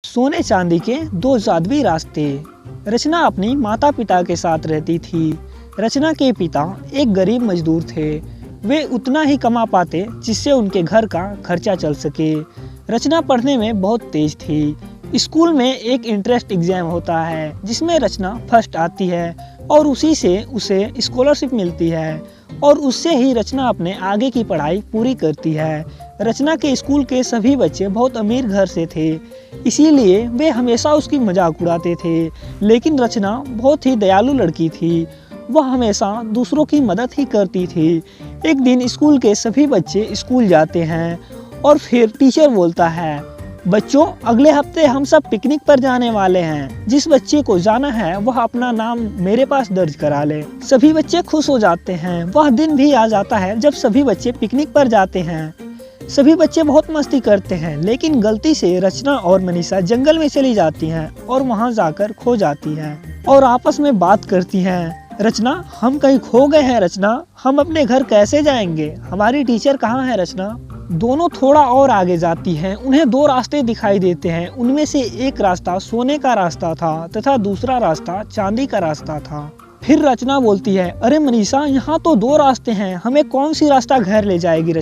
सोने चांदी के दो जादुई रास्ते। रचना अपनी माता पिता के साथ रहती थी। रचना के पिता एक गरीब मजदूर थे। वे उतना ही कमा पाते जिससे उनके घर का खर्चा चल सके। रचना पढ़ने में बहुत तेज थी। स्कूल में एक इंट्रेंस एग्जाम होता है जिसमें रचना फर्स्ट आती है और उसी से उसे स्कॉलरशिप मिलती है और उससे ही रचना अपने आगे की पढ़ाई पूरी करती है। रचना के स्कूल के सभी बच्चे बहुत अमीर घर से थे, इसीलिए वे हमेशा उसकी मजाक उड़ाते थे। लेकिन रचना बहुत ही दयालु लड़की थी। वह हमेशा दूसरों की मदद ही करती थी। एक दिन स्कूल के सभी बच्चे स्कूल जाते हैं और फिर टीचर बोलता है, बच्चों अगले हफ्ते हम सब पिकनिक पर जाने वाले हैं। जिस बच्चे को जाना है वह अपना नाम मेरे पास दर्ज करा ले। सभी बच्चे खुश हो जाते हैं। वह दिन भी आ जाता है जब सभी बच्चे पिकनिक पर जाते हैं। सभी बच्चे बहुत मस्ती करते हैं, लेकिन गलती से रचना और मनीषा जंगल में चली जाती हैं और वहां जाकर खो जाती हैं और आपस में बात करती हैं। रचना, हम कहीं खो गए हैं। रचना, हम अपने घर कैसे जाएंगे? हमारी टीचर कहाँ है? रचना दोनों थोड़ा और आगे जाती हैं। उन्हें दो रास्ते दिखाई देते हैं। उनमें से एक रास्ता सोने का रास्ता था तथा दूसरा रास्ता चांदी का रास्ता था। फिर रचना बोलती है, अरे मनीषा, यहाँ तो दो रास्ते हैं, हमें कौन सी रास्ता घर ले जाएगी?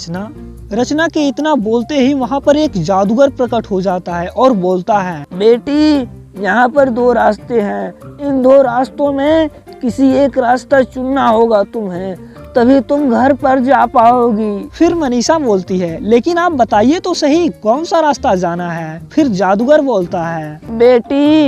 रचना के इतना बोलते ही वहाँ पर एक जादूगर प्रकट हो जाता है और बोलता है, बेटी यहाँ पर दो रास्ते हैं। इन दो रास्तों में किसी एक रास्ता चुनना होगा तुम्हें, तभी तुम घर पर जा पाओगी। फिर मनीषा बोलती है, लेकिन आप बताइए तो सही कौन सा रास्ता जाना है? फिर जादूगर बोलता है, बेटी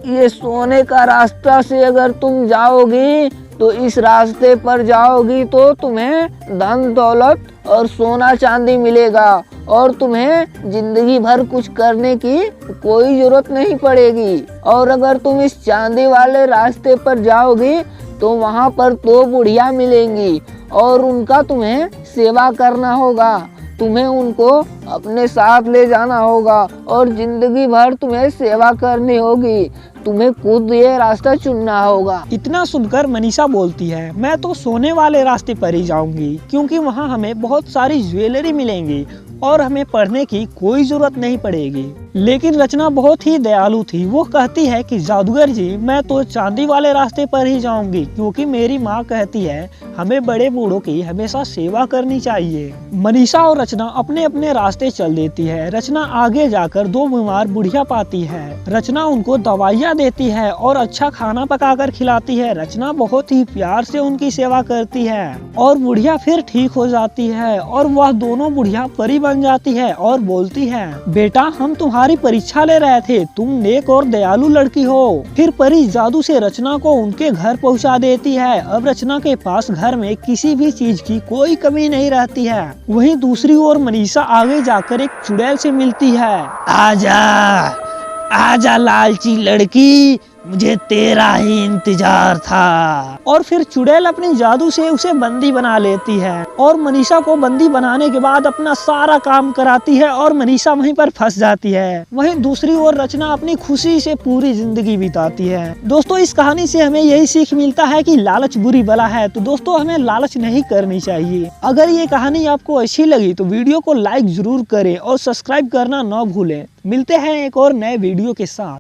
ये सोने का रास्ता से अगर तुम जाओगी तो इस रास्ते पर जाओगी तो तुम्हें धन दौलत और सोना चांदी मिलेगा और तुम्हें जिंदगी भर कुछ करने की कोई जरूरत नहीं पड़ेगी। और अगर तुम इस चांदी वाले रास्ते पर जाओगी तो वहाँ पर दो बुढ़िया मिलेंगी और उनका तुम्हें सेवा करना होगा। तुम्हें उनको अपने साथ ले जाना होगा और जिंदगी भर तुम्हें सेवा करनी होगी। तुम्हें खुद ये रास्ता चुनना होगा। इतना सुनकर मनीषा बोलती है, मैं तो सोने वाले रास्ते पर ही जाऊंगी, क्योंकि वहाँ हमें बहुत सारी ज्वेलरी मिलेंगी और हमें पढ़ने की कोई जरूरत नहीं पड़ेगी। लेकिन रचना बहुत ही दयालु थी। वो कहती है कि जादूगर जी, मैं तो चांदी वाले रास्ते पर ही जाऊंगी, क्योंकि मेरी माँ कहती है हमें बड़े बूढ़ों की हमेशा सेवा करनी चाहिए। मनीषा और रचना अपने अपने रास्ते चल देती है। रचना आगे जाकर दो बीमार बुढ़िया पाती है। रचना उनको दवाइयाँ देती है और अच्छा खाना पकाकर खिलाती है। रचना बहुत ही प्यार से उनकी सेवा करती है और बुढ़िया फिर ठीक हो जाती है और वह दोनों बुढ़िया परी बन जाती है और बोलती है, बेटा हम तुम्हारी परीक्षा ले रहे थे, तुम नेक और दयालु लड़की हो। फिर परी जादू से रचना को उनके घर पहुंचा देती है। अब रचना के पास घर में किसी भी चीज की कोई कमी नहीं रहती है। वहीं दूसरी ओर मनीषा आगे जाकर एक चुड़ैल से मिलती है। आजा आजा लालची लड़की, मुझे तेरा ही इंतजार था। और फिर चुड़ैल अपने जादू से उसे बंदी बना लेती है और मनीषा को बंदी बनाने के बाद अपना सारा काम कराती है और मनीषा वहीं पर फंस जाती है। वहीं दूसरी ओर रचना अपनी खुशी से पूरी जिंदगी बिताती है। दोस्तों इस कहानी से हमें यही सीख मिलता है कि लालच बुरी बला है, तो दोस्तों हमें लालच नहीं करनी चाहिए। अगर ये कहानी आपको अच्छी लगी तो वीडियो को लाइक जरूर करें और सब्सक्राइब करना न भूलें। मिलते हैं एक और नए वीडियो के साथ।